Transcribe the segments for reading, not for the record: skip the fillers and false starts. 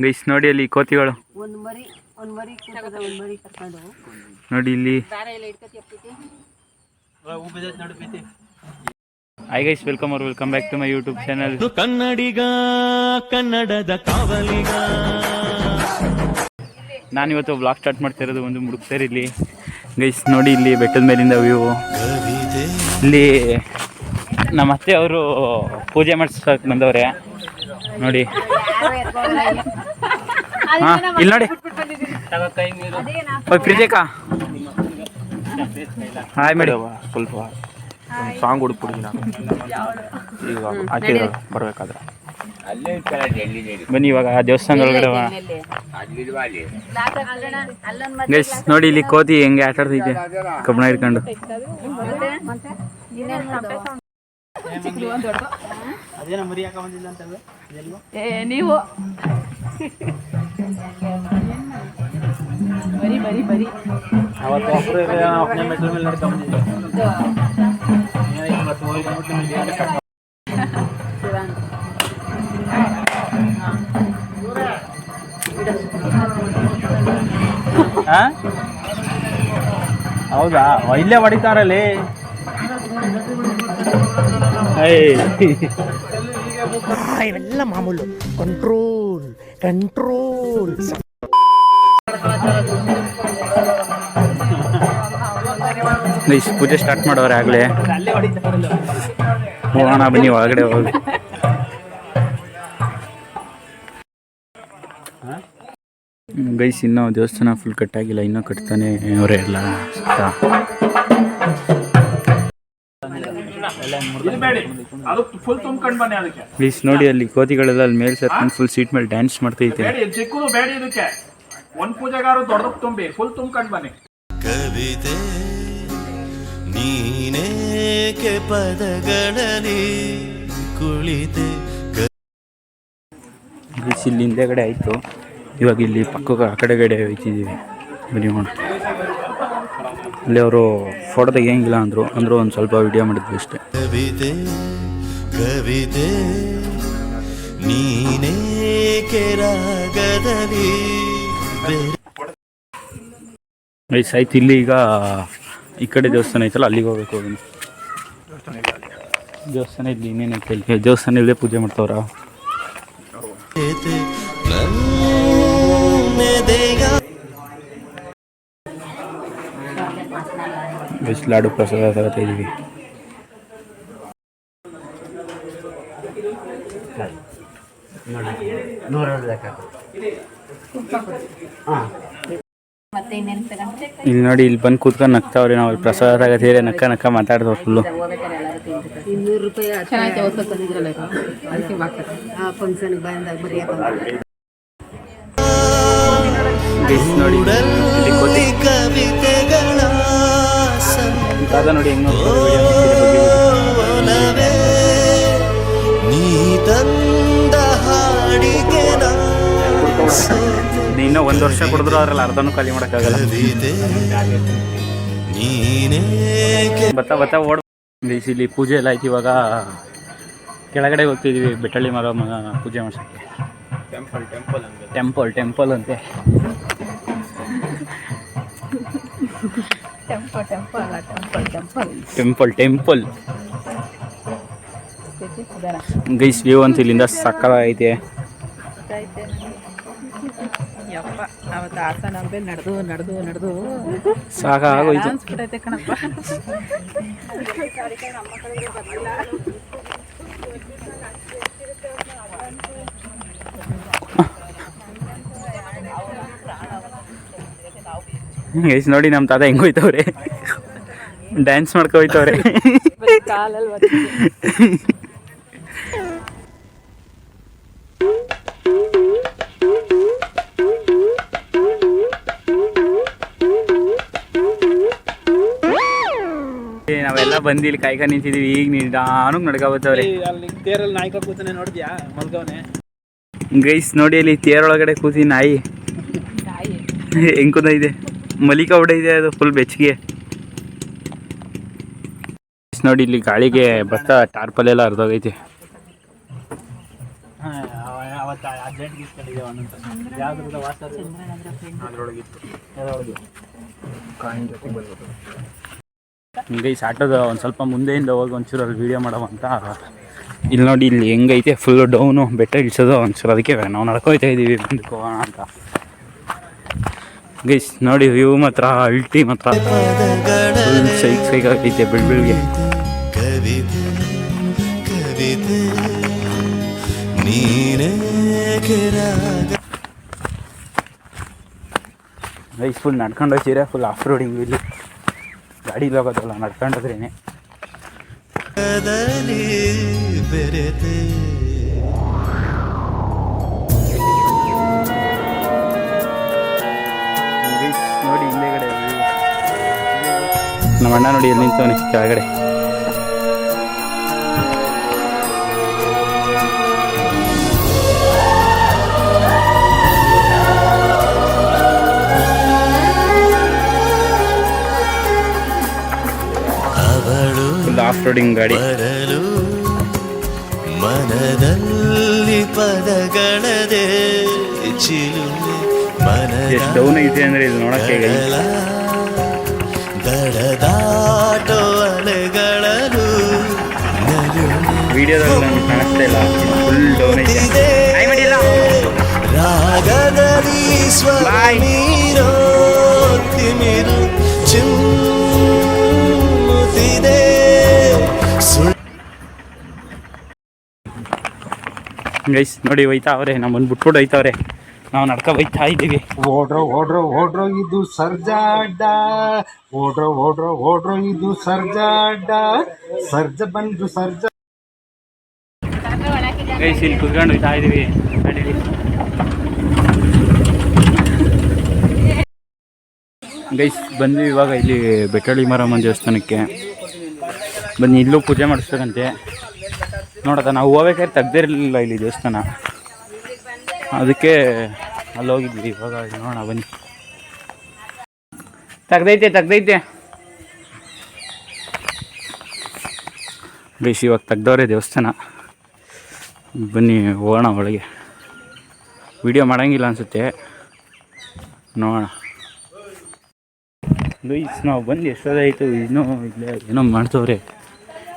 Guys ನೋಡಿ ಅಲ್ಲಿ ಕೋತಿಗಳು ನೋಡಿ ಇಲ್ಲಿ. Hi guys, welcome back to my YouTube channel. ಕನ್ನಡಿಗ ಕನ್ನಡದ ಕಾವಲಿಗ. ನಾನಿವತ್ತು ವ್ಲಾಗ್ ಸ್ಟಾರ್ಟ್ ಮಾಡ್ತಾ ಇರೋದು ಒಂದು ಮುಡುಕ್ತೇರಿಲ್ಲಿ. ಗೈಸ್ ನೋಡಿ ಇಲ್ಲಿ ಬೆಟ್ಟದ ಮೇಲಿಂದ ವ್ಯೂ. ಇಲ್ಲಿ ನಮ್ಮ ಅತ್ತೆ ಅವರು ಪೂಜೆ ಮಾಡಿಸೋಕೆ ಬಂದವ್ರೆ ನೋಡಿ. ಹಾಂ ಇಲ್ಲಿ ನೋಡಿ ಪ್ರೀತಿಕ. Hi madam. ಸ್ವಲ್ಪ ಸಾಂಗ್ ಹುಡುಕ್ಬಿಡ್ತೀನಿ ನಾನು ಈಗ ಆಚೆ ಬರಬೇಕಾದ್ರೆ. ಬನ್ನಿ ಇವಾಗ ದೇವಸ್ಥಾನದ ಒಳಗಡೆ. ಗೈಸ್ ನೋಡಿ ಇಲ್ಲಿ ಕೋತಿ ಹೆಂಗೆ ಆಟ ಆಡ್ತೈತೆ ಕಬ್ಬಣ ಹಿಡ್ಕೊಂಡು. ನೀವು ಬರಿ ಹೌದಾ, ಇಲ್ಲೇ ಹೊಡಿತಾರಲ್ಲಿ. ಇವೆಲ್ಲ ಮಾಮೂಲು. Control control. ಪೂಜೆ ಸ್ಟಾರ್ಟ್ ಮಾಡೋರು ಆಗಲೇ. ಹೋಗೋಣ ಬನ್ನಿ ಒಳಗಡೆ ಹೋಗಿ. ಗೈಸ್ ಇನ್ನೂ ದೇವಸ್ಥಾನ ಫುಲ್ ಕಟ್ಟಾಗಿಲ್ಲ, ಇನ್ನೂ ಕಟ್ತಾನೆ ಅವರೇ ಎಲ್ಲ. ಪ್ಲೀಸ್ ನೋಡಿ ಅಲ್ಲಿ ಕೋತಿಗಳೆಲ್ಲ ಅಲ್ಲಿ ಮೇಲೆ ಸೇರ್ಕೊಂಡು ಫುಲ್ ಸೀಟ್ ಮೇಲೆ ಡ್ಯಾನ್ಸ್ ಮಾಡ್ತೈತೆ. ಕವಿತೆ ನೀನೇಕೆ ಪದಗಳಲ್ಲಿ ಕುಳಿತೆ. ಇಲ್ಲಿ ಹಿಂದೆಗಡೆ ಆಯಿತು, ಇವಾಗ ಇಲ್ಲಿ ಪಕ್ಕ ಆ ಕಡೆಗಡೆ ಹೋಯ್ತಿದ್ದೀವಿ. ಬನ್ನಿ ನೋಡ. ಅಲ್ಲಿ ಅವರು ಫೋಟೋ ತೆಗಿಯಂಗಿಲ್ಲ ಅಂದರು ಒಂದು ಸ್ವಲ್ಪ ವಿಡಿಯೋ ಮಾಡಿದ್ವಿ ಅಷ್ಟೇ. ಕವಿತೆ ಕವಿತೆ ನೀನೇಕೆ ರಾಗದಲ್ಲಿ. ಗೈಸ್ ಆಯ್ತು, ಇಲ್ಲಿ ಈಗ ಈ ಕಡೆ ದೇವಸ್ಥಾನ ಐತಲ್ಲ ಅಲ್ಲಿಗೆ ಹೋಗ್ಬೇಕು. ಹೋಗಿ ದೇವಸ್ಥಾನ ಇಲ್ಲಿ ಇನ್ನೇನೈತೆ, ಇಲ್ಲಿ ದೇವಸ್ಥಾನ ಇಲ್ಲೇ ಪೂಜೆ ಮಾಡ್ತಾವ್ರ. ಗೈಸ್ ಲಾಡು ಪ್ರಸಾದ ತಗೋತಾ ಇದೀವಿ. ಇಲ್ಲಿ ನೋಡಿ, ಇಲ್ಲಿ ಬಂದು ಕೂತ್ಕೊಂಡು ನಗ್ತಾವ್ರಿ. ನಾವು ಇಲ್ಲಿ ಪ್ರಸಾದ ತಗೋತೀವಿ, ನಕ್ಕ ಮಾತಾಡ್ತಾವ ಫುಲ್ಲು. ನೋಡಿ ನೋಡಿ ಹೆಂಗ್ ಇನ್ನೂ 1 ವರ್ಷ ಕುಡಿದ್ರು ಅದ್ರಲ್ಲಿ ಅರ್ಧನೂ ಖಾಲಿ ಮಾಡೋಕ್ಕಾಗಲ್ಲ. ಬತ್ತ ಓಡ್. ಇಲ್ಲಿ ಪೂಜೆ ಎಲ್ಲ ಆಯ್ತು. ಇವಾಗ ಕೆಳಗಡೆ ಹೋಗ್ತಿದ್ದೀವಿ ಬೆಟ್ಟಳ್ಳಿ ಮಗ ಪೂಜೆ ಮಾಡ್ಸೋಕ್ಕೆ. ಟೆಂಪಲ್ ಅಂತೆ. ಟೆಂಪಲ್ ಗೈಸ್ ವ್ಯೂ ಅಂತ ಇಲ್ಲಿಂದ ಸಕ್ಕತ್ತಾಗೈತೆ. ನಡೆದು ಸಾಕಾಗೋಯ್ತು. ಗೈಸ್ ನೋಡಿ ನಮ್ಮ ತಾತ ಹೆಂಗ್ ಹೋಯ್ತವ್ರೆ, ಡ್ಯಾನ್ಸ್ ಮಾಡ್ಕೊ ಹೋಯ್ತವ್ರೆ. ನಾವೆಲ್ಲ ಬಂದು ಇಲ್ಲಿ ಕಾಯ್ಕೊಂಡು ನಿಂತಿದೀವಿ. ಈಗ ನಿಧಾನಕ್ಕೆ ನಡ್ಕೊಬತ್ತವ್ರೆ. ಗೈಸ್ ನೋಡಿ ಅಲ್ಲಿ ತೇರೊಳಗಡೆ ಕೂತಿ ನಾಯಿ ಹೆಂಗ್ ಕೂತಿದೆ. ಮಲಿಕ ಹೊಡೆದಿದೆ, ಅದು ಫುಲ್ ಬೆಚ್ಚಗೆ. ನೋಡಿ ಇಲ್ಲಿ ಗಾಳಿಗೆ ಭತ್ತ ಟಾರ್ಪಲ್ ಎಲ್ಲ ಅರ್ಧೋಗೈತಿ. ಅವತ್ತು ಅರ್ಜೆಂಟ್ಗೆ ಇಸ್ಕೊಂಡಿದ್ದೇವೆ ಅನ್ನಂತ ಯಾವ್ದ್ರದ ವಾಸರ್ ಅದರೊಳಗಿತ್ತು ಅದರೊಳಗೆ ಕಾಯಿನ್ ಜೊತೆ ಬಂದ್ಬಿಟ್ಟು ಗೈಸ್ ಆಟೋದ ಒಂದು ಸ್ವಲ್ಪ ಮುಂದೆಯಿಂದ ಹೋಗಿ ಒಂಚೂರು ಅಲ್ಲಿ ವೀಡಿಯೋ ಮಾಡೋವಂತ ಇಲ್ಲಿ ನೋಡಿ ಇಲ್ಲಿ ಹೆಂಗೈತೆ ಫುಲ್ಲು ಡೌನು ಬೆಟ್ಟ ಇಳಿಸೋದು ಒಂಚೂರು ಅದಕ್ಕೆ ನಾವು ನಡ್ಕೊಯ್ತಾ ಇದ್ದೀವಿ ಮುಂದಕ್ಕೆ ಹೋಗೋಣ ಅಂತ ಗೈಸ್ ನೋಡಿ ವ್ಯೂ ಮಾತ್ರ ಅಲ್ಟಿ ಮಾತ್ರ ಫುಲ್ ಸೈಕ್ ಆಗೈತೆ ಬೆಳ್ಬೆಳ್ಗೆ ಕವಿತೆ ಕವಿತೆ ನೀನೇ ಕೆರಾಗ ಗೈಸ್ ಫುಲ್ ನಡ್ಕೊಂಡು ಹೋಗ್ತೀರಾ ಫುಲ್ ಆಫ್ ರೋಡಿಂಗ್ ಇಲ್ಲಿ ಗಾಡೀಲಿ ಹೋಗೋದಲ್ಲ ನಡ್ಕೊಂಡೋದ್ರೇನೆ ಕದಲಿ ಬೆರೆತೆ ನೋಡಿ ಹಿಂದೆಗಡೆ ನಮ್ಮ ಅಣ್ಣ ನೋಡಿ ಎಲ್ಲಿ ನಿಂತವನೆ ಕೆಳಗಡೆ ಫುಲ್ ಆಫ್ ರೋಡಿಂಗ್ ಗಾಡಿ ಬರಲು ಮನದಲ್ಲಿ ಪದಗಳದೆ ಚಿಲುಮೆ ಎಷ್ಟು ಡೌನ್ ಐತೆ ಅಂದ್ರೆ ಇದು ನೋಡಕ್ಕೆ ದಡದಾಟೋ ಅಲೆಗಳಲು ವಿಡಿಯೋದಲ್ಲಿ ನಮ್ಗೆ ಕಾಣಿಸ್ತಾ ಇಲ್ಲ ಫುಲ್ ಡೌನ್ ಐತೆ ರಾಗದಲ್ಲಿ ಸ್ವರ ನೀರೋ ತಿಮಿರು ಚಿಮ್ಮುತ್ತಿದೆ ಗೈಸ್ ನೋಡಿ ಹೋಯ್ತಾ ಅವ್ರೆ ನಮ್ಮನ್ನು ಬಿಟ್ಬಿಟ್ಟು ಹೋಯ್ತವ್ರೆ ನಾವು ನಡ್ಕೊ ಹೋಯ್ತಾ ಇದ್ದೀವಿ ಓಡ್ರೋ ಇದು ಸರ್ಜಾಡ್ಡ ಓಡ್ರೋ ಇದು ಸರ್ಜಾಡ್ಡ ಸರ್ಜ ಬಂದು ಸರ್ಜ ಗೈಸ್ ಇಲ್ಲಿ ಕುತ್ಕೊಂಡು ಹೋಯ್ತಾ ಇದ್ದೀವಿ ಗಾಡೀಲಿ ಗೈಸ್ ಬಂದ್ವಿ ಇವಾಗ ಇಲ್ಲಿ ಬೆಟ್ಟಳ್ಳಿ ಮಾರಮ್ಮನ ದೇವಸ್ಥಾನಕ್ಕೆ ಬನ್ನಿ ಇಲ್ಲೂ ಪೂಜೆ ಮಾಡಿಸ್ಬೇಕಂತೆ ನೋಡೋದ ನಾವು ಹೋಗ್ಬೇಕಾದ್ರೆ ತೆಗ್ದಿರಲಿಲ್ಲ ಇಲ್ಲಿ ದೇವಸ್ಥಾನ ಅದಕ್ಕೆ ಅಲ್ಲಿ ಹೋಗಿದ್ವಿ ಇವಾಗ ನೋಡೋಣ ಬನ್ನಿ ತೆಗ್ದೈತೆ ಗೈಸ್ ಇವಾಗ ತೆಗ್ದವ್ರೆ ದೇವಸ್ಥಾನ ಬನ್ನಿ ಹೋಗೋಣ ಒಳಗೆ ವಿಡಿಯೋ ಮಾಡೋಂಗಿಲ್ಲ ಅನಿಸುತ್ತೆ ನೋಡೋಣ ಗೈಸ್ ನಾವು ಬಂದು ಎಷ್ಟೊತ್ತಾಯಿತು ಇನ್ನೂ ಇಲ್ಲೇ ಏನೋ ಮಾಡ್ತವ್ರೆ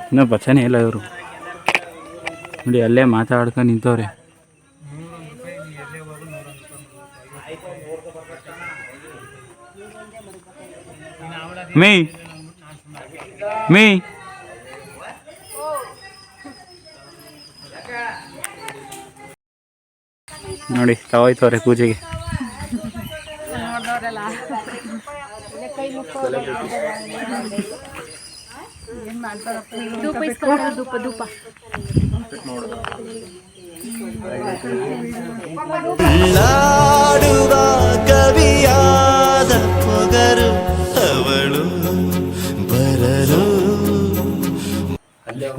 ಇನ್ನೂ ಬಚ್ಚನೇ ಇಲ್ಲ ಇವರು ನೋಡಿ ಅಲ್ಲೇ ಮಾತಾಡ್ಕೊಂಡು ನಿಂತವ್ರೆ ಮೇ ನೋಡಿ ತಗೋಯ್ತವ್ರೆ ಪೂಜೆಗೆ ಲಾಡುವ ಕವಿಯಾದ ಪೊಗರು ಅವಳು ಬರಲು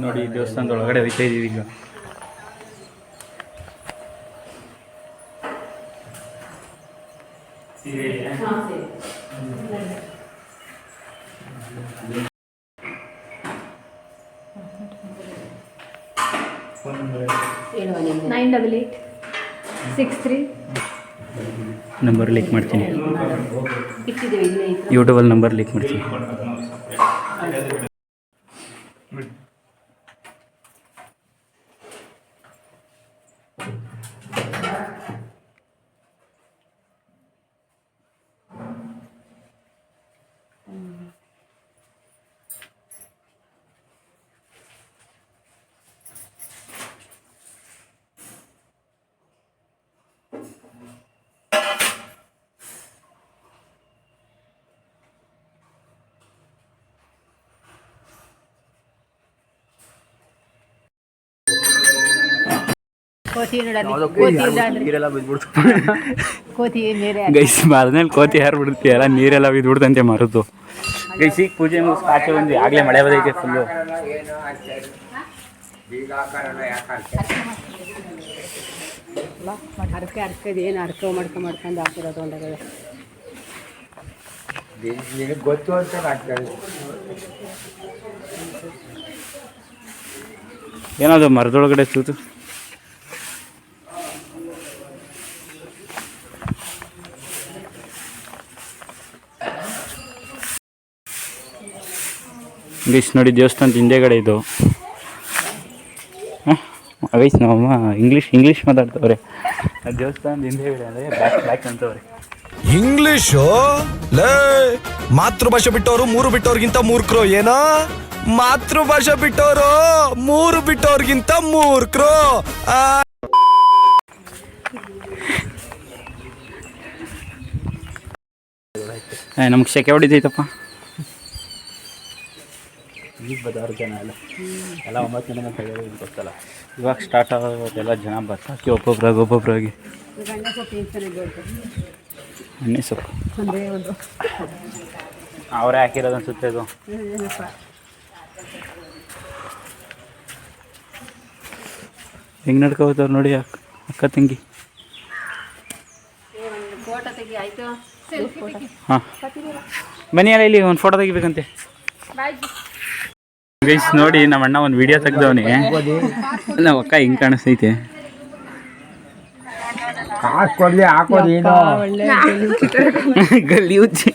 ನೋಡಿ ದೇವಸ್ಥಾನದ ಒಳಗಡೆ ಹೋಯ್ತಾ ಇದೀವಿ ಈಗ ನಂಬರ್ ಲೀಕ್ ಮಾಡ್ತೀನಿ ಯೂಟ್ಯೂಬಲ್ಲಿ ನಂಬರ್ ಲೀಕ್ ಮಾಡ್ತೀನಿ ಗೈಸ್ ಮರದಲ್ಲಿ ಕೋತಿ ಯಾರು ಬಿಡುತ್ತೆ ಎಲ್ಲ ನೀರೆಲ್ಲ ಬಿದ್ದುಬಿಡ್ತಂತೆ ಮರದ್ದು ಗೈಸ್ ಈಗ ಪೂಜೆ ಮುಗಿಸ್ ಆಚೆ ಬಂದ್ವಿ ಆಗಲೇ ಮಳೆ ಬದೈತೆ ಫುಲ್ಲು ಏನು ಅರ್ಕ ಮಾಡ್ಕೊಂಡು ಹಾಕಿರೋದು ಒಂದಾಗದೆ ಗೊತ್ತು ಅಂತ ಆಗ್ತದೆ ಏನದು ಮರದೊಳಗಡೆ ತೂತು ಗೈಸ್ ನೋಡಿ ದೇವಸ್ಥಾನದ ಹಿಂದೆಗಡೆ ಇದು. ಗೈಸ್ ನಮ್ಮಮ್ಮ ಇಂಗ್ಲೀಷ್ ಮಾತಾಡ್ತವ್ರೆ. ದೇವಸ್ಥಾನದ ಹಿಂದೆಗಡೆ ಅಂದರೆ ಬ್ಯಾಕ್ ಅಂತವ್ರೆ. ಇಂಗ್ಲಿಷು ಲೇ ಮಾತೃಭಾಷೆ ಬಿಟ್ಟವರು 3 ಬಿಟ್ಟವ್ರಿಗಿಂತ ಮೂರ್ಖರು. ಏನೋ ಮಾತೃಭಾಷೆ ಬಿಟ್ಟವರು 3 ಬಿಟ್ಟವ್ರಿಗಿಂತ ಮೂರ್ಖರು. ನಮ್ಗೆ ಸೆಕೆ ಹೊಡಿತೈತಪ್ಪ. ಈಗ ಬದವ್ರ ಜನ ಎಲ್ಲ 9 ಜನ ತೆಗೆಯೋದು ಗೊತ್ತಲ್ಲ. ಇವಾಗ ಸ್ಟಾರ್ಟ್ ಆಗೋದೆಲ್ಲ ಜನ ಬರ್ತಾಕಿ ಒಬ್ಬೊಬ್ರಾಗಿ ಎಣ್ಣೆ ಸೊಪ್ಪು ಅವರೇ ಹಾಕಿರೋದು ಅನ್ಸುತ್ತೆ ಅದು. ಹೆಂಗೆ ನಡ್ಕೋತಾರೆ ನೋಡಿ ಅಕ್ಕ ತಂಗಿ. ಹಾಂ ಬನ್ನಿ ಅಲ್ಲ ಇಲ್ಲಿ ಒಂದು ಫೋಟೋ ತೆಗಿಬೇಕಂತೆ. ಗೈಸ್ ನೋಡಿ ನಮ್ಮ ಅಣ್ಣ ಒಂದು ವಿಡಿಯೋ ತೆಗ್ದವನಿಗೆ ನಮ್ಮ ಅಕ್ಕ ಹಿಂಗೆ ಕಾಣಿಸ್ತೈತೆ. ಗಲಿಯುಚ್ಚಿ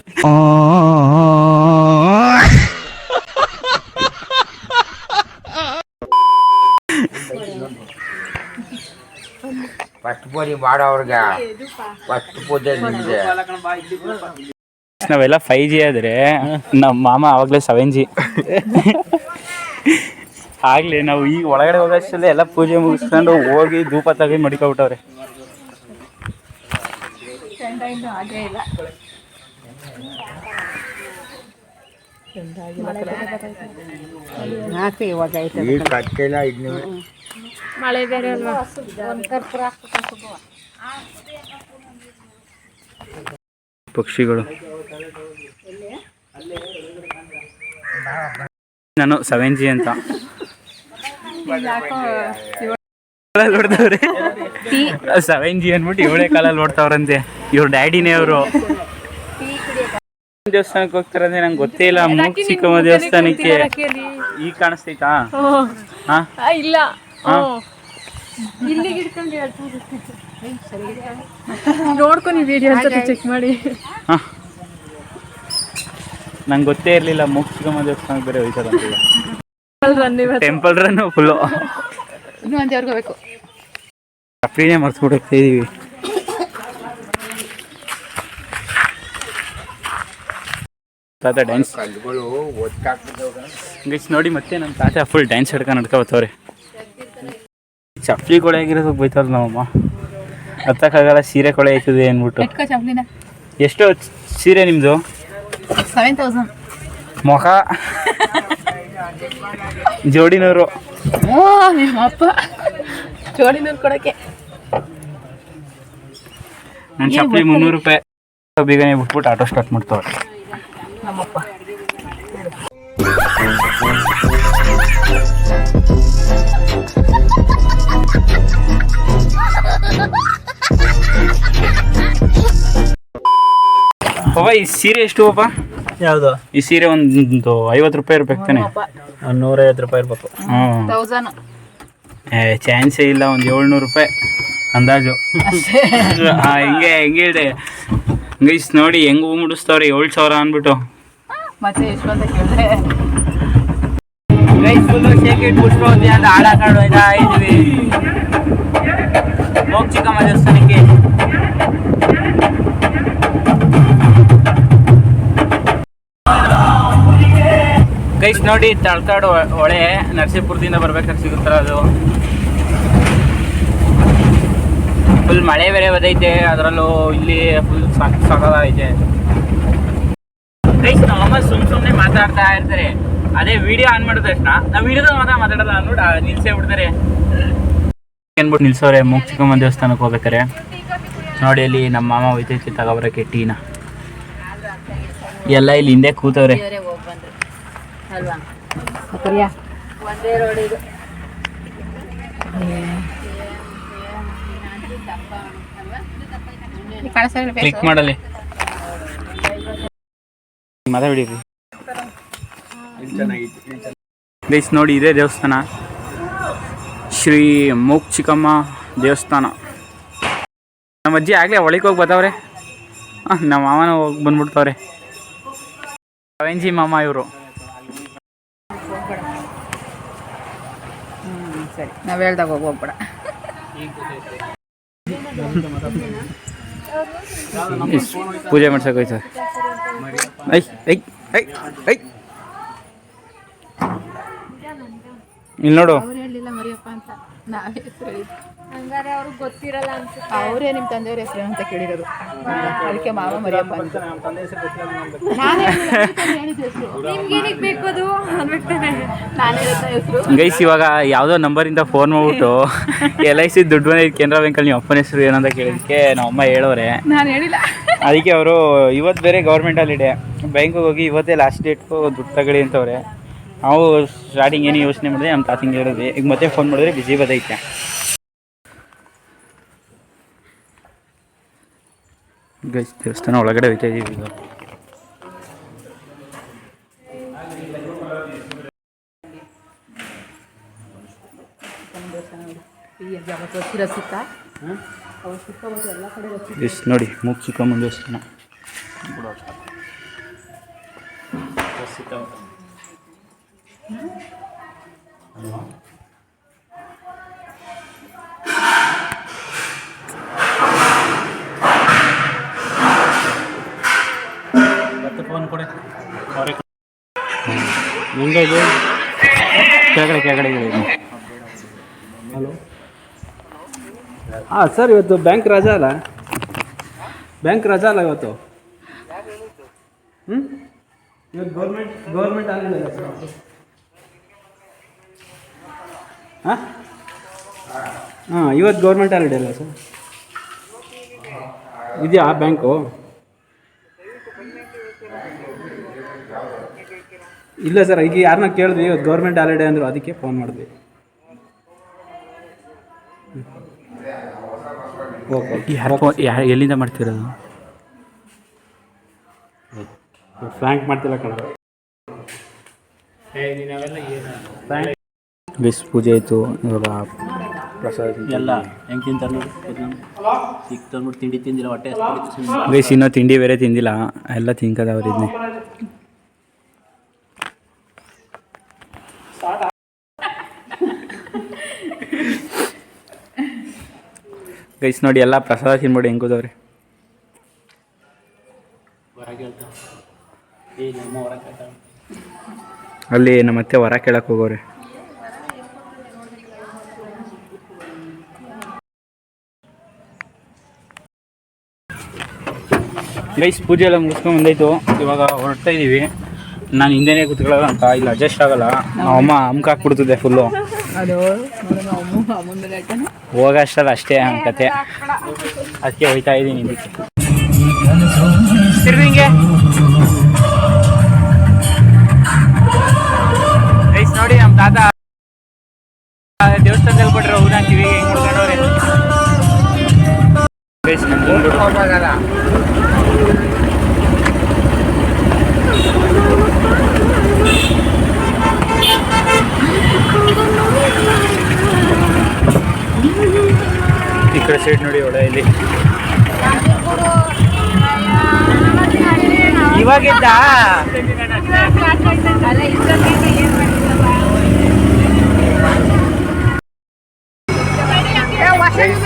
ಫಸ್ಟ್ ಪೂಜೆ ಮಾಡೋರ್ಗೆ ಫಸ್ಟ್ ಪೂಜೆ ನಿಮಗೆ. ನಾವೆಲ್ಲ 5G ಆದರೆ ನಮ್ಮ ಮಾಮ ಆವಾಗಲೇ 7G. ಆಗಲಿ ನಾವು ಈಗ ಒಳಗಡೆ ಹೋಗೋಷ್ಟಲ್ಲೇ ಎಲ್ಲ ಪೂಜೆ ಮುಗಿಸ್ಕೊಂಡು ಹೋಗಿ ಧೂಪ ತೆಗಿ ಮಡಿಕೊಬಿಟ್ಟವ್ರೆ. ಹಾಕಿ ಇವಾಗ ಐತೆ ಈಗ ಕಟ್ಟಿಲ್ಲ ಇನ್ನು ಮಳೆ ಬೇರೆ ಅಲ್ವಾ. ಪಕ್ಷಿಗಳು ನಾನು 7G ಅಂತ ನೋಡ್ತವ್ರೆ. 7G ಅಂದ್ಬಿಟ್ಟು 7 ಕಾಲಲ್ಲಿ ನೋಡ್ತಾವ್ರಂತೆ. ಇವ್ರ ಡ್ಯಾಡಿನೇ ಅವರು. ದೇವಸ್ಥಾನಕ್ಕೆ ಹೋಗ್ತಾರಂದ್ರೆ ನಂಗೆ ಗೊತ್ತೇ ಇಲ್ಲ. ಮೂಕ್ಷಿಕಮ್ಮ ದೇವಸ್ಥಾನಕ್ಕೆ ಈಗ ಕಾಣಿಸ್ತೈತಾ? ಹಾಂ ಇಲ್ಲ ನೋಡ್ಕೊಂಡು ವಿಡಿಯೋ ಚೆಕ್ ಮಾಡಿ. ಹಾಂ ನಂಗೆ ಗೊತ್ತೇ ಇರಲಿಲ್ಲ ಮೂಕ್ಷಿಕಮ್ಮ ದೇವಸ್ಥಾನಕ್ಕೆ ಬೇರೆ ಹೋಯ್ತಾರಂತ. ಟೆಂಪಲ್ ರನ್ನು ಫುಲ್ಲು ಇನ್ನೂ ಒಂದು ದೇವ್ರಿಗೆ ಹೋಗ್ಬೇಕು. ಫ್ರೀನೇ ಮರ್ಸ್ಬಿಟ್ಟು ಹೋಗ್ತಾ ಇದೀವಿ. ತಾತ ಡ್ಯಾನ್ಸ್ ಗೈಸ್ ನೋಡಿ ಮತ್ತೆ ನಮ್ಮ ತಾತ ಫುಲ್ ಡ್ಯಾನ್ಸ್ ಹಿಡ್ಕೊಂಡು ನಡ್ಕೊಬತ್ತವ್ರೆ. ಚಪ್ಪಲಿ ಕೊಳೆ ಆಗಿರೋದಕ್ಕೆ ಬೈತಾರಲ್ಲ ನಮ್ಮಮ್ಮ. ಹತ್ತಕ್ಕಾಗಲ್ಲ ಸೀರೆ ಕೊಳೆ ಆಯ್ತದೆ ಅಂದ್ಬಿಟ್ಟು. ಎಷ್ಟು ಸೀರೆ ನಿಮ್ಮದು? 7,000 ಮೊಖ ಜೋಡಿನವರು. ನಿಮ್ಮ ಅಪ್ಪ ಜೋಡಿನವ್ರು ಕೊಡೋಕ್ಕೆ. ನನ್ನ ಚಪ್ಪಲಿ 300 ರೂಪಾಯಿ. ಬೇಗನೆ ಬಿಟ್ಬಿಟ್ಟು ಆಟೋ ಸ್ಟಾರ್ಟ್ ಮಾಡ್ತಾವ್ರೆ ನಮ್ಮಪ್ಪ. ಪಾಪ ಈ ಸೀರೆ ಎಷ್ಟು ಪಾಪ? ಯಾವುದು ಈ ಸೀರೆ ಒಂದು 50 ರೂಪಾಯಿ ಇರ್ಬೇಕು ತಾನೆ? 150 ರೂಪಾಯಿ ಇರ್ಬೇಕು. ಹ್ಞೂ 1000 ಚಾನ್ಸೇ ಇಲ್ಲ. ಒಂದು 700 ರೂಪಾಯಿ ಅಂದಾಜು. ಹಿಂಗೆ ಇದೆ ಗೈಸ್ ನೋಡಿ ಹೆಂಗೆ ಹೂ ಮುಡಿಸ್ತವ್ರೆ 7,000 ಅಂದ್ಬಿಟ್ಟು. ಮತ್ತೆ ಎಷ್ಟು ಅಂತ ಕೇಳಿದ್ರೆ ಗೈಸ್ ಫುಲ್ಲು ಶೇಕ್ ಇಟ್ಟು ಪುಷ್ಪವತಿ ಅಂತ ಹಾಡು ಹಾಕೊಂಡು ಹೋಯ್ತಾ ಇದ್ವಿ ಮೂಕ್ಷಿಕಮ್ಮ ದೇವಸ್ಥಾನಕ್ಕೆ. ಗೈಸ್ ನೋಡಿ ತಳ್ಕಾಡು ಹೊಳೆ ನರಸೀಪುರದಿಂದ ಬರ್ಬೇಕಾದ್ರೆ ಸಿಗುತ್ತಲ್ಲ ಅದು. ಫುಲ್ ಮಳೆ ಬೇರೆ ಬದೈತೆ, ಅದರಲ್ಲೂ ಇಲ್ಲಿ ಫುಲ್ ಸಾಕಾಗೈತೆ. ಗೈಸ್ ನಮ್ಮಮ್ಮ ಸುಮ್ಮನೆ ಮಾತಾಡ್ತಾ ಇರ್ತಾರೆ. ಅದೇ ವಿಡಿಯೋ ಆನ್ ಮಾಡಿದ ತಕ್ಷಣ ನಾವು ವಿಡಿಯೋದಾಗ ಮಾತಾಡೋದು ಅಂದ್ಬಿಟ್ಟು ನಿಲ್ಸೇ ಬಿಡ್ತಾರೆ. ಅಂದ್ಬಿಟ್ಟು ನಿಲ್ಸೋರೆ ಮೂಕ್ಷಿಕಮ್ಮ ದೇವಸ್ಥಾನಕ್ಕೆ ಹೋಗ್ಬೇಕಾರೆ. ನೋಡಿ ಅಲ್ಲಿ ನಮ್ಮ ಮಾಮ ಹೋಯ್ತೈತಿ ತಗೊಬರಕ್ಕೆ ಟೀನ. ಎಲ್ಲ ಇಲ್ಲಿ ಹಿಂದೆ ಕೂತವ್ರೆ. ಒಂದೇ ರೋಡ್ ಇದು. ಕ್ಲಿಕ್ ಮಾಡಲಿ ಮಾತಾಡಿರಿ ಗೈಸ್. ನೋಡಿ ಇದೇ ದೇವಸ್ಥಾನ, ಶ್ರೀ ಮೂಕ್ಷಿಕಮ್ಮ ದೇವಸ್ಥಾನ. ನಮ್ಮ ಅಜ್ಜಿ ಆಗಲೇ ಒಳಗೆ ಹೋಗಿ ಬರ್ತಾವ್ರೆ. ನಮ್ಮ ಮಾಮನ ಹೋಗಿ ಬಂದ್ಬಿಡ್ತಾವ್ರೆ. 7G ಮಾಮ ಇವರು. ಸರಿ ನಾವು ಹೇಳ್ದಾಗ ಹೋಗ್ಬೇಡ. ಪೂಜೆ ಮಾಡ್ಸಕ್ ಹೋಯ್ತು. ಐ ಐ ಐ ಐ ಇಲ್ಲಿ ನೋಡು. ಅವ್ರು ಹೇಳಿಲ್ಲ ಮರಿಯಪ್ಪ ಅಂತ, ನಾವೇ ಹೆಸರು ಹೇಳಿದ್ದು. ಹಂಗಾರೆ ಅವ್ರಿಗೆ ಗೊತ್ತಿರಲ್ಲ ಅನ್ಸುತ್ತೆ. ಅವರೇ ನಿಮ್ಮ ತಂದೆಯವ್ರ ಹೆಸರು ಅಂತ ಕೇಳಿರೋದು, ಅದಕ್ಕೆ ಮಾವ ಮರಿಯಪ್ಪ ಅಂತ. ನಮ್ಮ ತಂದೆ ಹೆಸರು ಗೊತ್ತಿಲ್ಲ. ನಾನೇ ಹೇಳಿದ ಹೆಸರು. ನಿಮ್ಗೇನಿಗೆ ಬೇಕು ಅದು ಅನ್ಬಿಡ್ತೇನೆ. ನಾನು ಹೇಳಿದ ಹೆಸರು. ಗೈಸ್ ಇವಾಗ ಯಾವುದೋ ನಂಬರಿಂದ ಫೋನ್ ಮಾಡ್ಬಿಟ್ಟು LIC ದುಡ್ಡು ಬಂದಿದ್ದು ಕೆನರಾ ಬ್ಯಾಂಕಲ್ಲಿ ನಿಮ್ಮ ಅಪ್ಪನ ಹೆಸರು ಏನಂತ ಕೇಳಿದಕ್ಕೆ ನಮ್ಮಮ್ಮ ಹೇಳೋರೆ. ನಾನು ಹೇಳಿಲ್ಲ. ಅದಕ್ಕೆ ಅವರು ಇವತ್ತು ಬೇರೆ ಗೌರ್ಮೆಂಟ್ ಹಾಲಿಡೇ, ಬ್ಯಾಂಕಿಗೆ ಹೋಗಿ ಇವತ್ತೇ ಲಾಸ್ಟ್ ಡೇಟ್ಗೂ ದುಡ್ಡು ತಗೊಳ್ಳಿ ಅಂತವ್ರೆ. ನಾವು ಸ್ಟಾರ್ಟಿಂಗ್ ಏನು ಯೋಚನೆ ಮಾಡಿದೆ ನಮ್ಮ ತಾತಿಂಗೆ ಹೇಳಿದ್ವಿ. ಈಗ ಮತ್ತೆ ಫೋನ್ ಮಾಡಿದ್ರೆ ಬಿಸಿ ಬದೈತೆ. ಗೈಸ್ ದೇವಸ್ಥಾನ ಒಳಗಡೆ ಹೋಗ್ತಾ ಇದೀವಿ ಈಗ. ಎಸ್ ನೋಡಿ ಮೂಗ್ ಚಿಕ್ಕಮ್ಮನ ದೇವಸ್ಥಾನ. ಫೋನ್ ಕೊಡೆ ಹೆಂಗೆ ಇದೆ ಕೆಳಗಡೆ ಹಲೋ. ಹಾಂ ಸರ್, ಇವತ್ತು ಬ್ಯಾಂಕ್ ರಜಾ ಅಲ್ಲ? ಬ್ಯಾಂಕ್ ರಜಾ ಅಲ್ಲ ಇವತ್ತು? ಇವತ್ತು ಗೌರ್ಮೆಂಟ್ ಆಗಿಲ್ಲ ಸರ್. ಹಾಂ ಇವತ್ತು ಗೌರ್ಮೆಂಟ್ ಹಾಲಿಡೇ ಅಲ್ಲ ಸರ್? ಇದೆಯಾ ಬ್ಯಾಂಕು? ಇಲ್ಲ ಸರ್, ಈಗ ಯಾರನ್ನ ಕೇಳಿದ್ವಿ, ಇವತ್ತು ಗೌರ್ಮೆಂಟ್ ಹಾಲಿಡೇ ಅಂದರು, ಅದಕ್ಕೆ ಫೋನ್ ಮಾಡಿದ್ವಿ. ಎಲ್ಲಿಂದ ಮಾಡ್ತಿರೋದು? ಫ್ರ್ಯಾಂಕ್ ಮಾಡ್ತಿಲ್ಲ ಕಣ. ಗೈಸ್ ಪೂಜೆ ಆಯಿತು. ಇವಾಗ ಪ್ರಸಾದ ಎಲ್ಲ ಹೆಂಗೆ ತಿಂತಾರೆ ನೋಡಿ, ಸಿಕ್ತಂದ್ಬಿಟ್ಟು ತಿಂಡಿ ತಿಂದಿಲ್ಲ, ಹೊಟ್ಟೆ ಗೈಸ್ ಇನ್ನೂ ತಿಂಡಿ ಬೇರೆ ತಿಂದಿಲ್ಲ, ಎಲ್ಲ ತಿನ್ಕದವ್ರು ಇದನ್ನೇ. ಗೈಸ್ ನೋಡಿ ಎಲ್ಲ ಪ್ರಸಾದ ತಿನ್ಬೇಡಿ ಹೆಂಗೋದವ್ರೆ. ಅಲ್ಲಿ ನಮ್ಮ ಮತ್ತೆ ಹೊರ ಕೇಳಕ್ಕೆ ಹೋಗೋರೆ. ಗೈಸ್ ಪೂಜೆ ಎಲ್ಲ ಮುಗಿಸ್ಕೊಂಡು ಬಂದಾಯ್ತು. ಇವಾಗ ಹೊರಡ್ತಾ ಇದ್ದೀವಿ. ನಾನು ಹಿಂದೆನೇ ಕೂತ್ಕೊಳ್ಳೋದು ಅಂತ ಇಲ್ಲಿ ಅಡ್ಜಸ್ಟ್ ಆಗಲ್ಲ. ನಮ್ಮಮ್ಮ ಅಮ್ಕ ಹಾಕ್ಬಿಡ್ತದೆ ಫುಲ್ಲು. ಅದು ಅಮ್ಮನ ಹೋಗೋಷ್ಟಲ್ಲ ಅಷ್ಟೇ ಕತೆ. ಅದಕ್ಕೆ ಹೋಯ್ತಾ ಇದ್ದೀನಿ ಇದಕ್ಕೆ. ತಿರ್ವಿಂಗೆ ಗೈಸ್ ನೋಡಿ ನಮ್ಮ ತಾತ ದೇವಸ್ಥಾನದಲ್ಲಿ ಕೊಟ್ಟರೆ ಹೂನ ಕಿವಿಗೆ ಹೆಂಗೆ ಮುಡ್ಕೊಂಡವ್ರೆ. ಗೈಸ್ ಈ ಕಡೆ ಸೈಡ್ ನೋಡಿ ಒಳ್ಳೆ ಇಲ್ಲಿ ಇವಾಗಿದ್ದ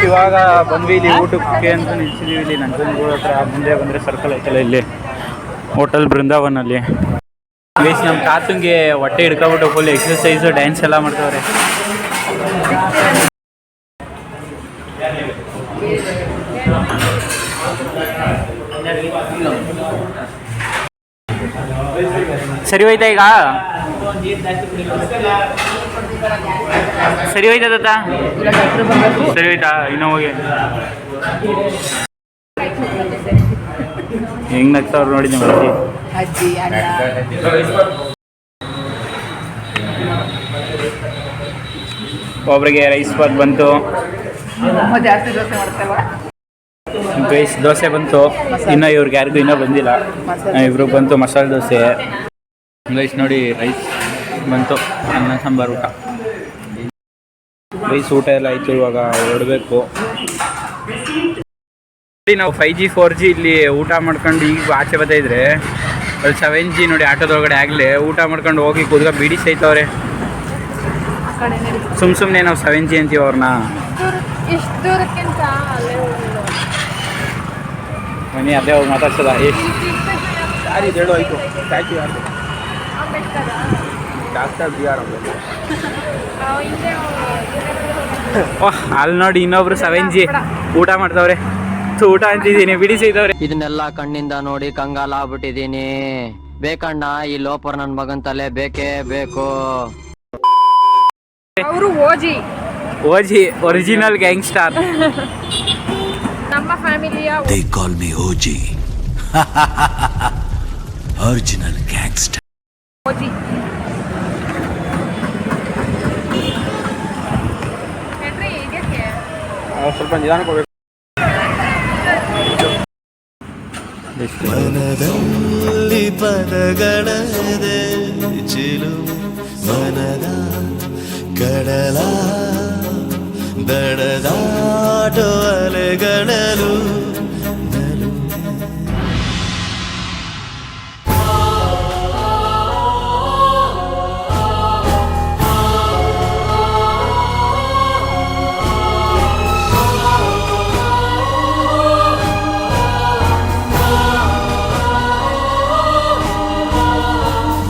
ಇವಾಗ ಬಂದ್ವಿ ಇಲ್ಲಿ ಊಟಕ್ಕೆ ಅಂತ ನಿಲ್ಸಿದೀವಿ. ಇಲ್ಲಿ ನಂಜನಗೂಡು ಹತ್ರ ಮುಂದೆ ಬಂದರೆ ಸರ್ಕಲ್ ಐತಲ್ಲ ಇಲ್ಲಿ ಹೋಟೆಲ್ ಬೃಂದಾವನಲ್ಲಿ. ಗೈಸ್ ನಮ್ಮ ತಾತಂಗೆ ಹೊಟ್ಟೆ ಹಿಡ್ಕೊಬಿಟ್ಟು ಫುಲ್ ಎಕ್ಸರ್ಸೈಸು ಡ್ಯಾನ್ಸ್ ಎಲ್ಲ ಮಾಡ್ತವ್ರೆ. ಸರಿ ಹೋಯ್ತಾ ಈಗ? ಸರಿ ಹೋಯ್ತಾ ತಾತ? ಸರಿ ಹೋಯ್ತಾ? ಇನ್ನೂ ಹೋಗಿ ಹೆಂಗ್ ನಗ್ತಾವ್ರು ನೋಡಿ ನಿಮ್ಮ ಅಜ್ಜಿ ಅಣ್ಣ. ಒಬ್ರಿಗೆ ರೈಸ್ ಬಾತ್ ಬಂತು. ಜಾಸ್ತಿ ದೋಸೆ ಮಾಡ್ತಲ್ವ? ಗೈಸ್ ದೋಸೆ ಬಂತು. ಇನ್ನೂ ಇವ್ರಿಗೆ ಯಾರಿಗೂ ಇನ್ನೂ ಬಂದಿಲ್ಲ. ಇವ್ರಿಗೆ ಬಂತು ಮಸಾಲೆ ದೋಸೆ. ಗೈಸ್ ನೋಡಿ ರೈಸ್ ಬಂತು, ಅನ್ನ ಸಾಂಬಾರು ಊಟ. ರೈಸ್ ಊಟ ಎಲ್ಲ ಆಯಿತು. ಇವಾಗ ಹೊರಡಬೇಕು. ನಾವು 5G 4G ಇಲ್ಲಿ ಊಟ ಮಾಡ್ಕೊಂಡು ಈಗ ಆಚೆ ಬರ್ತಾಯಿದ್ರೆ ಅಲ್ಲಿ 7G ನೋಡಿ ಆಟೋದೊಳಗಡೆ ಆಗಲೇ ಊಟ ಮಾಡ್ಕೊಂಡು ಹೋಗಿ ಕೂತ್ಕೊಂಡು ಬೀಡಿ ಸೈತವ್ರೆ. ಕಡೆನೇ ಸುಮ್ಮನೆ ನಾವು 7G ಅಂತೀವಿ ಅವ್ರನ್ನ. ಎಷ್ಟು ದೂರಕ್ಕಿಂತ ಅಲ್ಲೇ ಹೋಗಿಲ್ಲ. ಬನ್ನಿ ಅದೇ ಹೋಗಿ ಮಾತಾಡ್ಸಲ್ಲ. ಎಷ್ಟು ಯಾರು ಇದು ಹೇಳು ಆಯ್ತು ಸ್ಟ್ಯಾಚ್ಯೂ ಯಾರು ಡಾಕ್ಟರ್ ಬಿ ಆರ್ ಅಂಬೇಡ್ಕರ್. ಅಲ್ಲಿ ನೋಡಿ ಇನ್ನೊಬ್ರು 7G ಊಟ ಮಾಡ್ತಾವ್ರೆ. ಊಟ ಅಂತಿದ್ದೀನಿ ಬಿಡಿ ಸಿಗ್ತಾವ್ರೆ. ಇದನ್ನೆಲ್ಲ ಕಣ್ಣಿಂದ ನೋಡಿ ಕಂಗಾಲಾಗ್ಬಿಟ್ಟಿದೀನಿ. ಬೇಕಣ್ಣ ಈ ಲೋಪರ್ ನನ್ ಮಗನ್ ತಲೆ ಬೇಕೇ ಬೇಕು. ಅವರು ಓಜಿ ಒರಿಜಿನಲ್ ಗ್ಯಾಂಗ್ಸ್ಟಾರ್. ನಮ್ಮ ಫ್ಯಾಮಿಲಿಯ They call me OG. Original gangster. OG. Henry ಇದಕ್ಕೆ ಸ್ವಲ್ಪ ನಿಧಾನಕ್ಕೆ ಹೋಗ್ಬೇಕು. ಮನದಲ್ಲಿ ಪದಗಳದೆ ಚಿಲು ಮನದ ಕಡಲ ದಡದಾಟೋ ಅಲೆಗಳಲು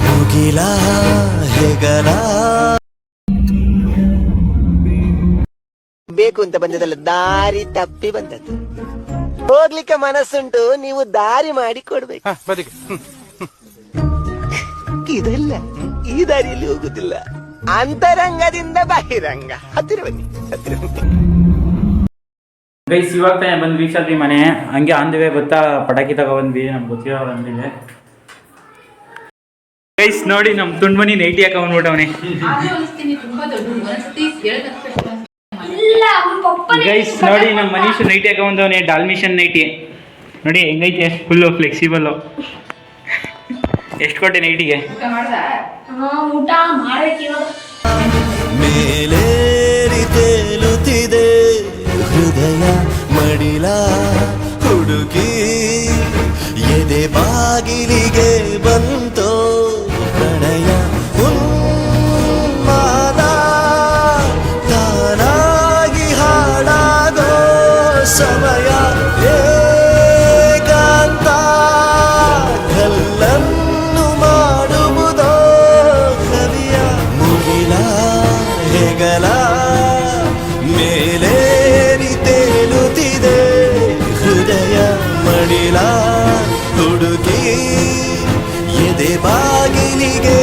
ಮುಗಿಲ ಹೆಗಲ ಬೇಕು ಅಂತ ಬಂದದಲ್ಲ, ದಾರಿ ತಪ್ಪಿ ಬಂದದ್ದು. ಹೋಗ್ಲಿಕ್ಕೆ ಮನಸ್ಸುಂಟು, ನೀವು ದಾರಿ ಮಾಡಿ ಕೊಡ್ಬೇಕು. ಇದಲ್ಲ, ಈ ದಾರಿಯಲ್ಲಿ ಹೋಗುದಿಲ್ಲ. ಅಂತರಂಗದಿಂದ ಬಹಿರಂಗ. ಹತ್ತಿರ ಬನ್ನಿ, ಹತ್ತಿರ ಬನ್ನಿ. ಗೈಸ್ ಇವಾಗ ತಾನೇ ಬಂದು ರೀಚ್ ಆದ್ವಿ ಮನೆ. ಹಂಗೆ ಆನ್ ದಿ ವೇ ಗೊತ್ತಾ ಪಟಾಕಿ ತಗೊಬಂದ್ವಿ. ನಮ್ಗೆ ಗೊತ್ತಿರೋರು ಅಂದಿದೆ. ಗೈಸ್ ನೋಡಿ ನಮ್ ತುಂಡ್ಮನಿ ನೈಟಿ ಹಾಕೊಂಡ್ಬಿಟ್ಟವನೆ. ಗೈಸ್ ನೋಡಿ ನಮ್ಮ ಮನೀಶ್ ನೈಟಿ ಹಾಕೊಂಡ್ಬಂದವನೆ. ಡಾಲ್ಮಿಷನ್ ನೈಟಿ ನೋಡಿ ಹೆಂಗೈತೆ, ಫುಲ್ಲು ಫ್ಲೆಕ್ಸಿಬಲ್. ಎಷ್ಟು ಕೊಟ್ಟೆ ನೈಟಿಗೆ? ಮೇಲೇರಿ ತೇಲುತ್ತಿದೆ ಹೃದಯ ಮಡಿಲ ಹುಡುಗಿ ಎದೆ ಬಾಗಿಲಿಗೆ ಬಂತೋ ಪ್ರಣಯ ಉನ್ಮಾದ ತಾನಾಗಿ ಹಾಡಾಗೋ ಸಮಯ ಏಕಾಂತ ಕಲ್ಲನ್ನು ಮಾಡುವುದೋ ಕವಿಯ ಮುಗಿಲ ಹೆಗಲ ಮೇಲೇರಿ ತೇಲುತ್ತಿದೆ ಹೃದಯ ಮಡಿಲ ಹುಡುಗಿ ಎದೆ ಬಾಗಿಲಿಗೆ